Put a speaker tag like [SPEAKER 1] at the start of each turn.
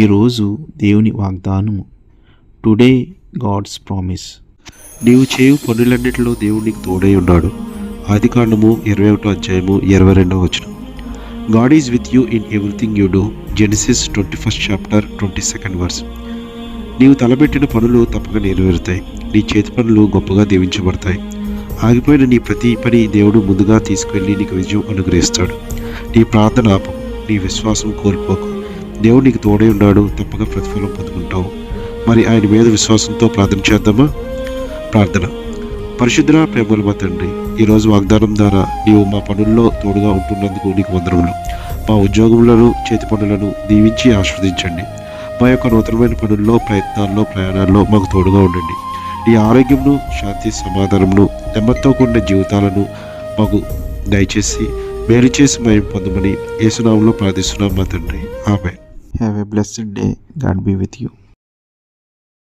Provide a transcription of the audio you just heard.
[SPEAKER 1] ఈరోజు దేవుని వాగ్దానము. Today God's promise. నీవు చేయు పనులన్నిటిలో దేవుడు నీకు తోడై ఉన్నాడు. ఆదికాండము 21వ అధ్యాయము 22వ వచనం. God is with you in everything you do. Genesis 21st chapter 22nd verse. నీవు తలపెట్టిన పనులు తప్పక నెరవేరుతాయి. నీ చేతి పనులు గొప్పగా దీవించబడతాయి. ఆగిపోయిన నీ ప్రతి పని దేవుడు ముందుగా తీసుకువెళ్ళి నీకు విజయం అనుగ్రహిస్తాడు. నీ ప్రార్థన ఆపకు, నీ విశ్వాసం కోల్పోకు. దేవుడు నీకు తోడై ఉన్నాడు, తప్పక ప్రతిఫలం పొందుకుంటావు. మరి ఆయన మీద విశ్వాసంతో ప్రార్థన చేద్దామా? ప్రార్థన. పరిశుద్ధ ప్రేమల మా తండ్రి, ఈరోజు వాగ్దానం ద్వారా నీవు మా పనుల్లో తోడుగా ఉంటున్నందుకు నీకు వందనములు. మా ఉద్యోగములను, చేతి పనులను దీవించి ఆస్వాదించండి. మా యొక్క నూతనమైన పనుల్లో, ప్రయత్నాల్లో, ప్రయాణాల్లో మాకు తోడుగా ఉండండి. నీ ఆరోగ్యమును, శాంతి, సమాధానమును, నెమ్మదితో కూడిన జీవితాలను మాకు దయచేసి మేలు చేసి మేము పొందమని యేసు నామములో ప్రార్థిస్తున్నాం మా తండ్రి. ఆమేన్.
[SPEAKER 2] Have a blessed day. God be with you.